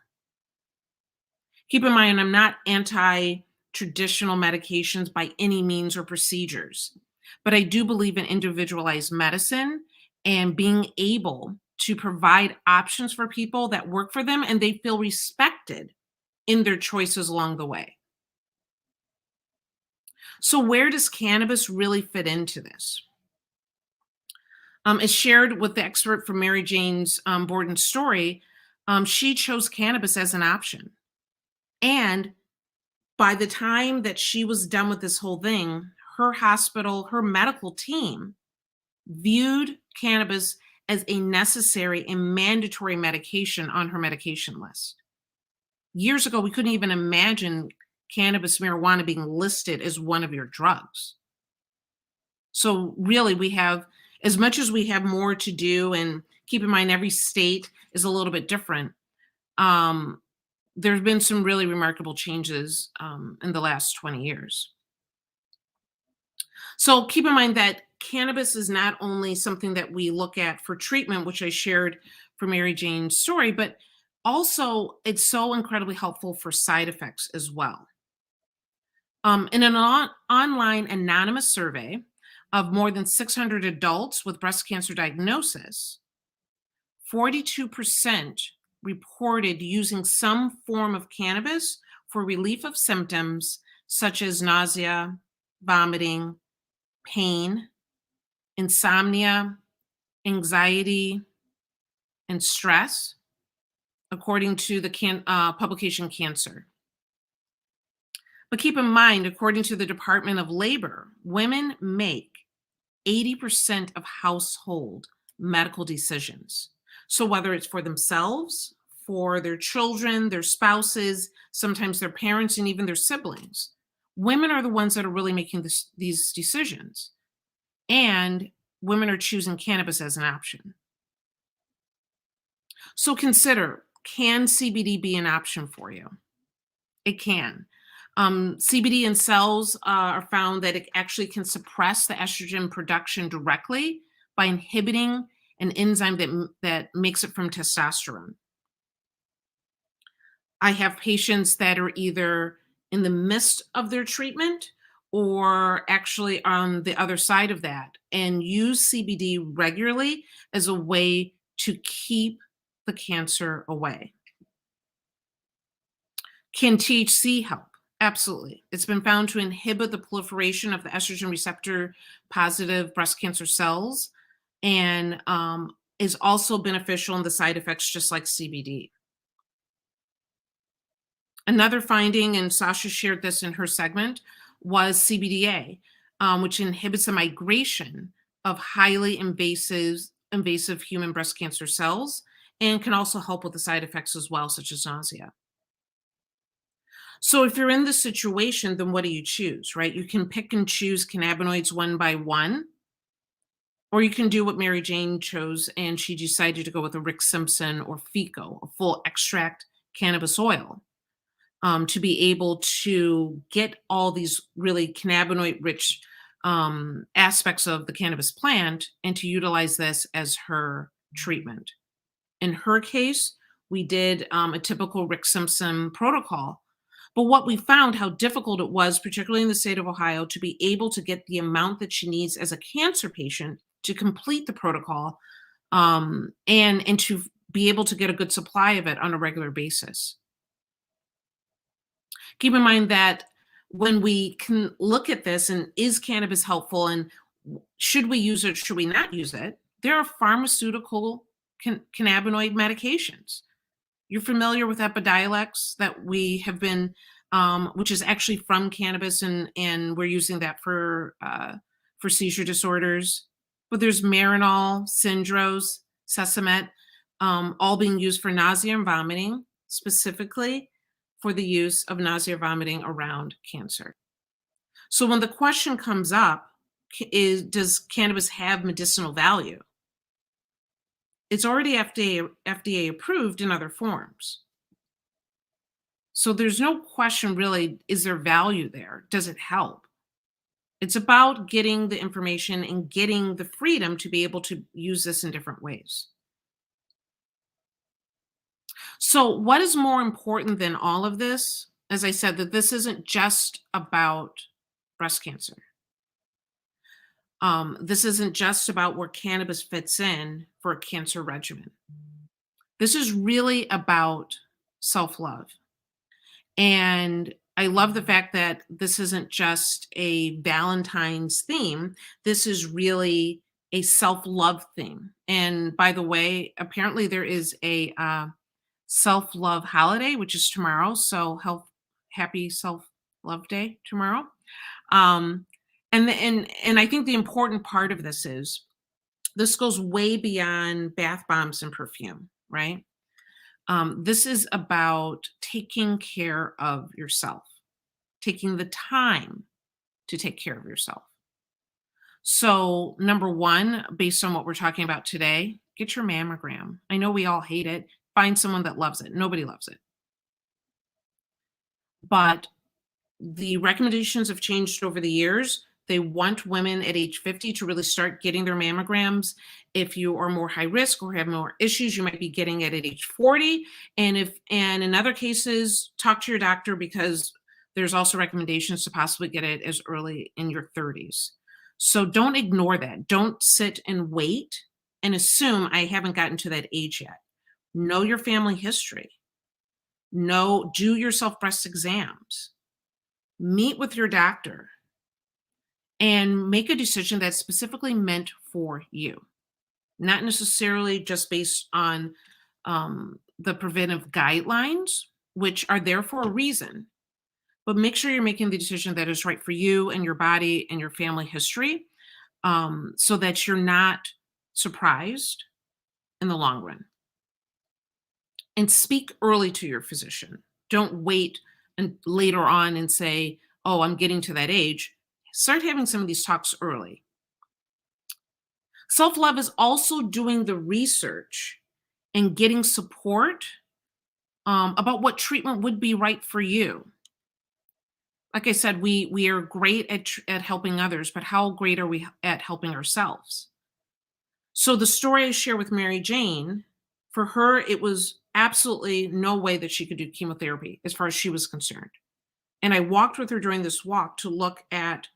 Keep in mind, I'm not anti-traditional medications by any means or procedures, but I do believe in individualized medicine and being able to provide options for people that work for them and they feel respected in their choices along the way. So where does cannabis really fit into this? As shared with the expert from Mary Jane's Borden's story, she chose cannabis as an option. And by the time that she was done with this whole thing, her hospital, her medical team viewed cannabis as a necessary and mandatory medication on her medication list. Years ago, we couldn't even imagine cannabis, marijuana being listed as one of your drugs. So really, we have, as much as we have more to do, and keep in mind every state is a little bit different, there's been some really remarkable changes in the last 20 years. So keep in mind that cannabis is not only something that we look at for treatment, which I shared for Mary Jane's story, but also it's so incredibly helpful for side effects as well. In an online anonymous survey of more than 600 adults with breast cancer diagnosis, 42% reported using some form of cannabis for relief of symptoms such as nausea, vomiting, pain, insomnia, anxiety, and stress, according to the publication Cancer. But keep in mind, according to the Department of Labor, women make 80% of household medical decisions. So whether it's for themselves, for their children, their spouses, sometimes their parents, and even their siblings, women are the ones that are really making these decisions. And women are choosing cannabis as an option. So consider, can CBD be an option for you? It can. CBD in cells are found that it actually can suppress the estrogen production directly by inhibiting an enzyme that makes it from testosterone. I have patients that are either in the midst of their treatment or actually on the other side of that and use CBD regularly as a way to keep the cancer away. Can THC help? Absolutely. It's been found to inhibit the proliferation of the estrogen receptor positive breast cancer cells and is also beneficial in the side effects, just like CBD. Another finding, and Sasha shared this in her segment, was CBDA, which inhibits the migration of highly invasive human breast cancer cells and can also help with the side effects as well, such as nausea. So if you're in this situation, then what do you choose, right? You can pick and choose cannabinoids one by one, or you can do what Mary Jane chose, and she decided to go with a Rick Simpson or FICO, a full extract cannabis oil. to be able to get all these really cannabinoid rich aspects of the cannabis plant and to utilize this as her treatment. In her case, we did a typical Rick Simpson protocol. But what we found how difficult it was, particularly in the state of Ohio, to be able to get the amount that she needs as a cancer patient to complete the protocol, and to be able to get a good supply of it on a regular basis. Keep in mind that when we can look at this and is cannabis helpful and should we use it, should we not use it, there are pharmaceutical cannabinoid medications. You're familiar with Epidiolex that we have been, which is actually from cannabis, and we're using that for seizure disorders. But there's Marinol, Syndrose, Sesamet, all being used for nausea and vomiting, specifically for the use of nausea or vomiting around cancer. So when the question comes up, does cannabis have medicinal value? It's already FDA approved in other forms. So there's no question really, is there value there? Does it help? It's about getting the information and getting the freedom to be able to use this in different ways. So what is more important than all of this? As I said, that this isn't just about breast cancer. This isn't just about where cannabis fits in for a cancer regimen. This is really about self-love. And I love the fact that this isn't just a Valentine's theme. This is really a self-love theme. And by the way, apparently there is a self-love holiday, which is tomorrow. So happy self-love day tomorrow. And I think the important part of this is this goes way beyond bath bombs and perfume, right? This is about taking care of yourself, taking the time to take care of yourself. So, number one, based on what we're talking about today, get your mammogram. I know we all hate it. Find someone that loves it. Nobody loves it. But the recommendations have changed over the years. They want women at age 50 to really start getting their mammograms. If you are more high risk or have more issues, you might be getting it at age 40. And in other cases, talk to your doctor because there's also recommendations to possibly get it as early in your 30s. So don't ignore that. Don't sit and wait and assume I haven't gotten to that age yet. Know your family history. Do your self-breast exams. Meet with your doctor and make a decision that's specifically meant for you, not necessarily just based on the preventive guidelines, which are there for a reason, but make sure you're making the decision that is right for you and your body and your family history, so that you're not surprised in the long run. And speak early to your physician. Don't wait and later on and say, oh, I'm getting to that age. Start having some of these talks early. Self-love is also doing the research and getting support about what treatment would be right for you. Like I said, we are great at helping others, but how great are we at helping ourselves? So the story I share with Mary Jane, for her, it was absolutely no way that she could do chemotherapy as far as she was concerned. And I walked with her during this walk to look at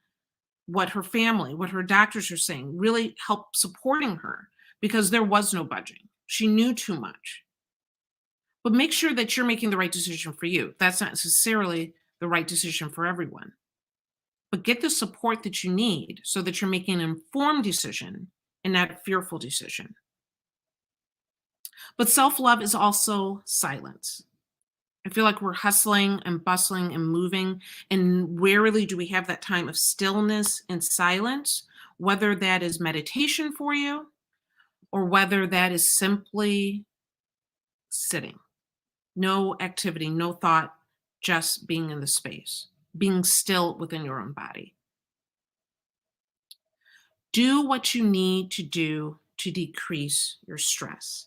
what her family, what her doctors are saying, really help supporting her because there was no budging. She knew too much. But make sure that you're making the right decision for you. That's not necessarily the right decision for everyone. But get the support that you need so that you're making an informed decision and not a fearful decision. But self-love is also silence. I feel like we're hustling and bustling and moving, and rarely do we have that time of stillness and silence, whether that is meditation for you or whether that is simply sitting. No activity, no thought, just being in the space, being still within your own body. Do what you need to do to decrease your stress.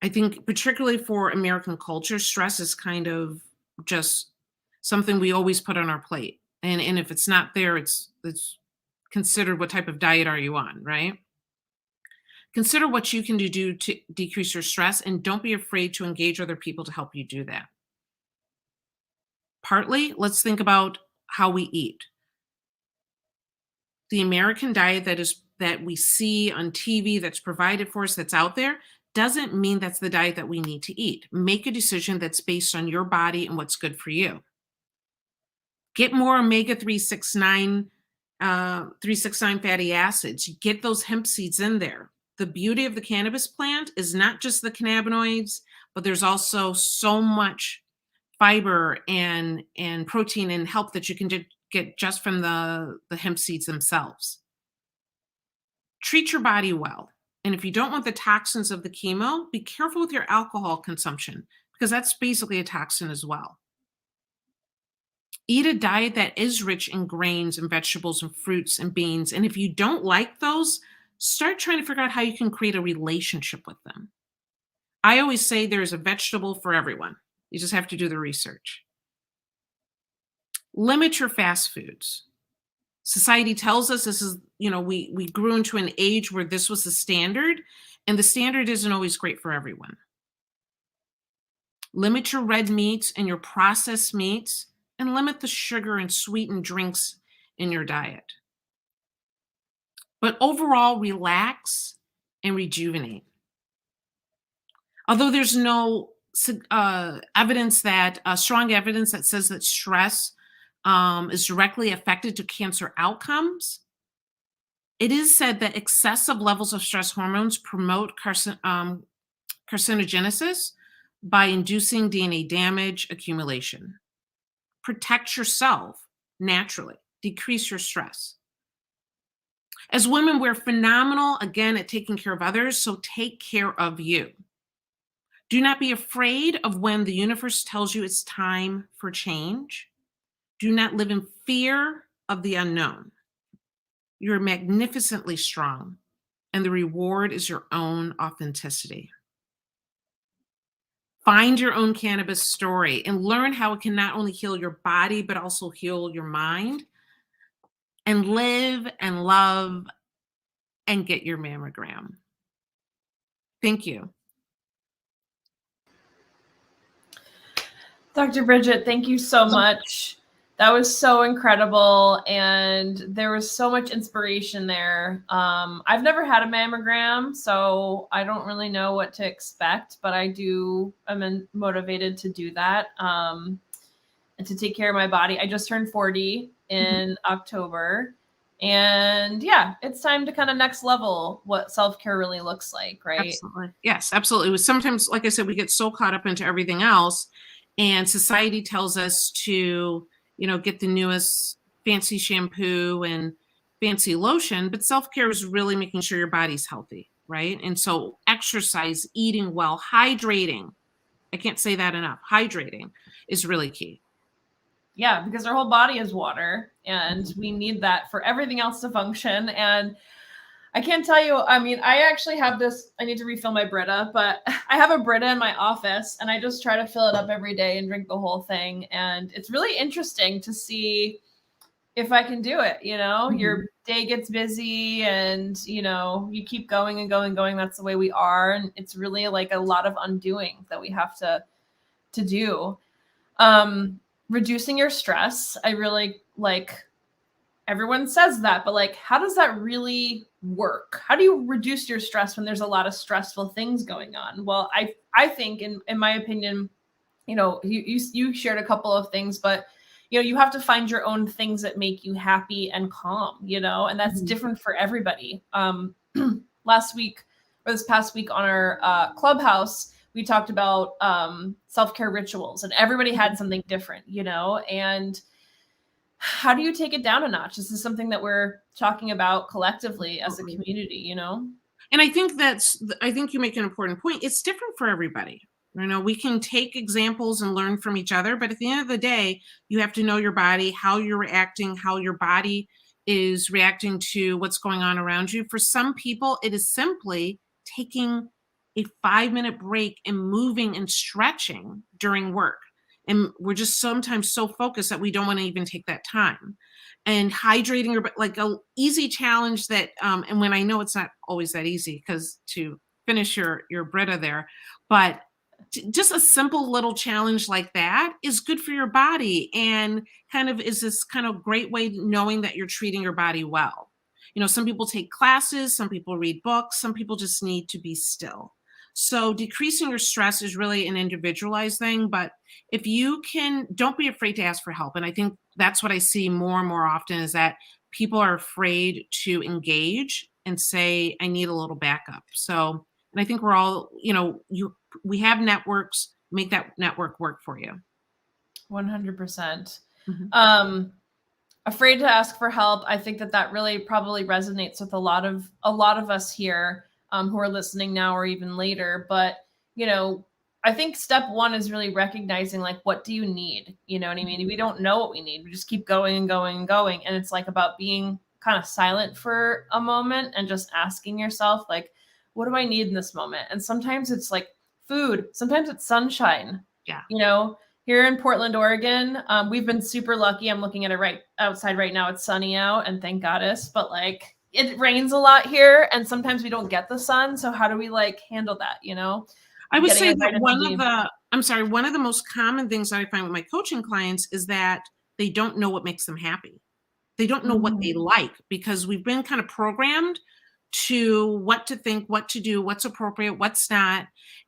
I think particularly for American culture, stress is kind of just something we always put on our plate. And if it's not there, it's considered what type of diet are you on, right? Consider what you can do to decrease your stress, and don't be afraid to engage other people to help you do that. Partly, let's think about how we eat. The American diet that we see on TV, that's provided for us, that's out there, doesn't mean that's the diet that we need to eat. Make a decision that's based on your body and what's good for you. Get more omega 369 fatty acids. Get those hemp seeds in there. The beauty of the cannabis plant is not just the cannabinoids, but there's also so much fiber and protein and help that you can get just from the hemp seeds themselves. Treat your body well. And if you don't want the toxins of the chemo, be careful with your alcohol consumption, because that's basically a toxin as well. Eat a diet that is rich in grains and vegetables and fruits and beans. And if you don't like those, start trying to figure out how you can create a relationship with them. I always say there's a vegetable for everyone. You just have to do the research. Limit your fast foods. Society tells us this is, we grew into an age where this was the standard, and the standard isn't always great for everyone. Limit your red meats and your processed meats, and limit the sugar and sweetened drinks in your diet. But overall, relax and rejuvenate. Although there's no evidence that strong evidence that says that stress is directly affected to cancer outcomes, it is said that excessive levels of stress hormones promote carcinogenesis by inducing DNA damage accumulation. Protect yourself naturally. Decrease your stress. As women, we're phenomenal, again, at taking care of others, so take care of you. Do not be afraid of when the universe tells you it's time for change. Do not live in fear of the unknown. You're magnificently strong, and the reward is your own authenticity. Find your own cannabis story and learn how it can not only heal your body, but also heal your mind. And live and love and get your mammogram. Thank you. Dr. Bridget, thank you so much. That was so incredible, and there was so much inspiration there. I've never had a mammogram, so I don't really know what to expect, but I'm motivated to do that and to take care of my body. I just turned 40 in October, and yeah, it's time to kind of next level what self-care really looks like, right? Absolutely. Yes, absolutely. Sometimes, like I said, we get so caught up into everything else, and society tells us to, get the newest fancy shampoo and fancy lotion, but self-care is really making sure your body's healthy, right? And so exercise, eating well, hydrating. I can't say that enough. Hydrating is really key. Yeah, because our whole body is water, and we need that for everything else to function. And I can't tell you, I actually have this, I need to refill my Brita, but I have a Brita in my office, and I just try to fill it up every day and drink the whole thing. And it's really interesting to see if I can do it. Your day gets busy, and, you keep going and going and going. That's the way we are. And it's really like a lot of undoing that we have to do. Reducing your stress, I really like. Everyone says that, but how does that really work? How do you reduce your stress when there's a lot of stressful things going on? Well, I think in my opinion, you shared a couple of things, but you have to find your own things that make you happy and calm, and that's different for everybody. Last week or this past week on our Clubhouse, we talked about self-care rituals, and everybody had something different, and how do you take it down a notch? This is something that we're talking about collectively as a community, And I think you make an important point. It's different for everybody. We can take examples and learn from each other, but at the end of the day, you have to know your body, how you're reacting, how your body is reacting to what's going on around you. For some people, it is simply taking a 5-minute break and moving and stretching during work. And we're just sometimes so focused that we don't want to even take that time. And hydrating your, like a easy challenge that, and when I know it's not always that easy because to finish your Brita there, but just a simple little challenge like that is good for your body and kind of is this kind of great way knowing that you're treating your body well. You know, some people take classes, some people read books, some people just need to be still. So decreasing your stress is really an individualized thing, but if you can, don't be afraid to ask for help. And I think that's what I see more and more often is that people are afraid to engage and say, I need a little backup. So, and I think we're all, you know, we have networks, make that network work for you. 100%. Mm-hmm. Afraid to ask for help. I think that really probably resonates with a lot of us here who are listening now or even later. But, you know, I think step one is really recognizing, like, what do you need? You know what I mean? We don't know what we need. We just keep going and going and going. And it's like about being kind of silent for a moment and just asking yourself, like, what do I need in this moment? And sometimes it's like food. Sometimes it's sunshine. Yeah. You know, here in Portland, Oregon, we've been super lucky. I'm looking at it right outside right now. It's sunny out, and thank goddess. But like, it rains a lot here, and sometimes we don't get the sun. So how do we like handle that? You know, I would getting say our that vitamin D. one of the most common things that I find with my coaching clients is that they don't know what makes them happy. They don't know what they like because we've been kind of programmed to what to think, what to do, what's appropriate, what's not.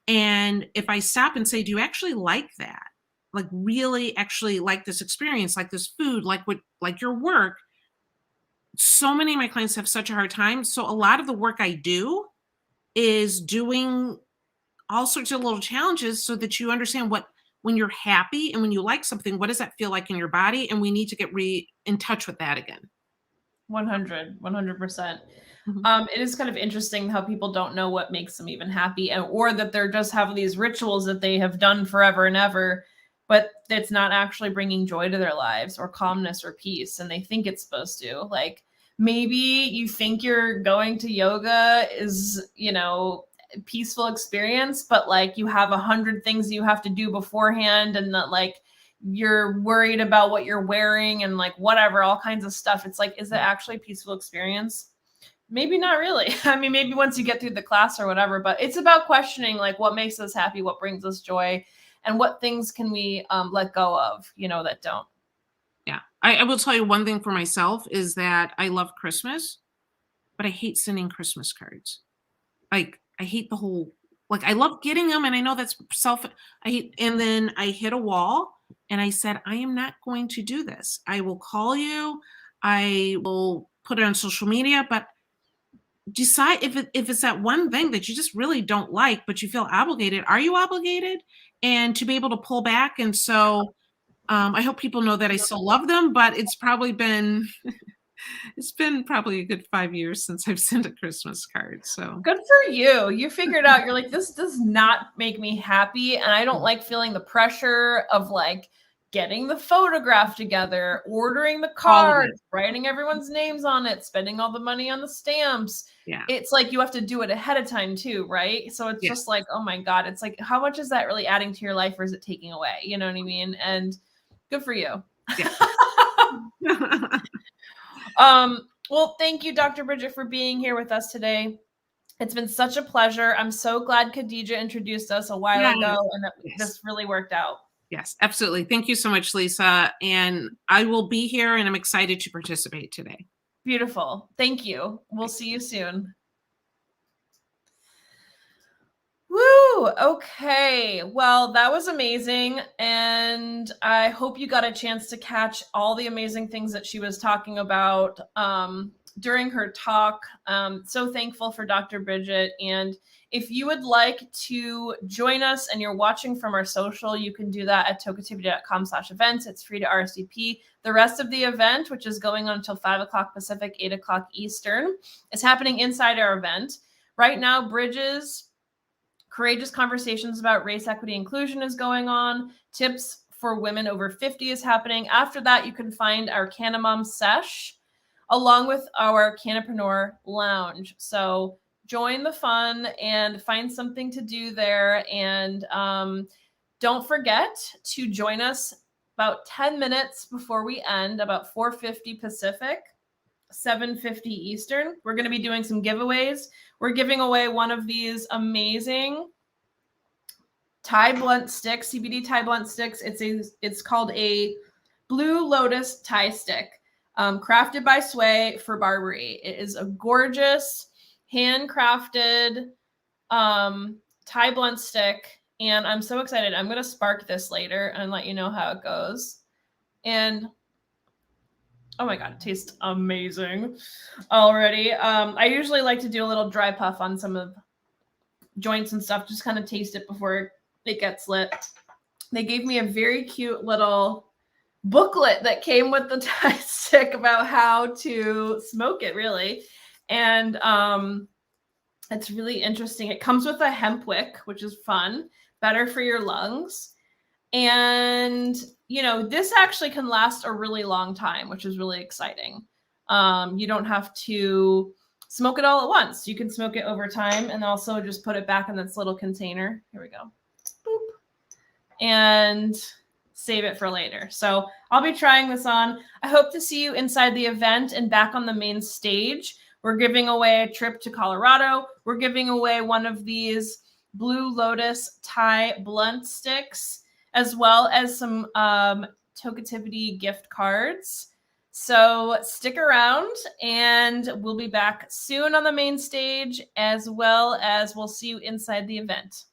And if I stop and say, do you actually like that? Like really actually like this experience, like this food, like your work? So many of my clients have such a hard time. So a lot of the work I do is doing all sorts of little challenges so that you understand what when you're happy and when you like something, what does that feel like in your body? And we need to get in touch with that again. 100%. Mhm. It is kind of interesting how people don't know what makes them even happy, or that they're just having these rituals that they have done forever and ever, but it's not actually bringing joy to their lives or calmness or peace. And they think it's supposed to. Like, maybe you think you're going to yoga is, you know, peaceful experience, but like you have 100 things you have to do beforehand, and that like you're worried about what you're wearing and like whatever, all kinds of stuff. It's like, is it actually a peaceful experience? Maybe not really. I mean, maybe once you get through the class or whatever, but it's about questioning like what makes us happy, what brings us joy, and what things can we let go of, you know, that don't. Yeah. I will tell you one thing for myself is that I love Christmas, but I hate sending Christmas cards. Like I hate the whole like I love getting them and I know that's and then I hit a wall and I said, I am not going to do this. I will call you. I will put it on social media, but decide if it's that one thing that you just really don't like, but you feel obligated. Are you obligated? And to be able to pull back. And so I hope people know that I still love them, but it's been probably a good 5 years since I've sent a Christmas card. So Good for you. You figured out, you're like, this does not make me happy. And I don't like feeling the pressure of like getting the photograph together, ordering the all of it. cards, writing everyone's names on it, spending all the money on the stamps. Yeah. It's like you have to do it ahead of time too, right? So it's just Yes. like, oh my God, it's like, how much is that really adding to your life, or is it taking away? You know what I mean? And good for you. Yeah. Well, thank you, Dr. Bridget, for being here with us today. It's been such a pleasure. I'm so glad Khadija introduced us a while Yes. ago, and that Yes. this really worked out. Yes, absolutely. Thank you so much, Lisa. And I will be here and I'm excited to participate today. Beautiful. Thank you. We'll see you soon. Woo! Okay. Well, that was amazing. And I hope you got a chance to catch all the amazing things that she was talking about during her talk. So thankful for Dr. Bridget. And if you would like to join us and you're watching from our social, you can do that at tokeativity.com/events. It's free to RSVP. The rest of the event, which is going on until 5 o'clock Pacific, 8 o'clock Eastern, is happening inside our event. Right now, Bridges Courageous Conversations about Race, Equity, Inclusion is going on. Tips for Women Over 50 is happening. After that, you can find our Canamom Sesh along with our Canapreneur Lounge. So join the fun and find something to do there. And don't forget to join us about 10 minutes before we end, about 4:50 Pacific, 7:50 Eastern. We're going to be doing some giveaways. We're giving away one of these amazing Thai blunt sticks, CBD Thai blunt sticks. It's called a Blue Lotus Thai stick, crafted by Sway for Barbary. It is a gorgeous, handcrafted Thai blunt stick, and I'm so excited. I'm going to spark this later and let you know how it goes. And oh my God, it tastes amazing already. I usually like to do a little dry puff on some of joints and stuff, just kind of taste it before it gets lit. They gave me a very cute little booklet that came with the Thai stick about how to smoke it, really. And it's really interesting. It comes with a hemp wick, which is fun, better for your lungs. And, you know, this actually can last a really long time, which is really exciting. You don't have to smoke it all at once. You can smoke it over time and also just put it back in this little container. Here we go. Boop. And save it for later. So I'll be trying this on. I hope to see you inside the event and back on the main stage. We're giving away a trip to Colorado. We're giving away one of these Blue Lotus Thai blunt sticks, as well as some Tokeativity gift cards. So stick around, and we'll be back soon on the main stage, as well as we'll see you inside the event.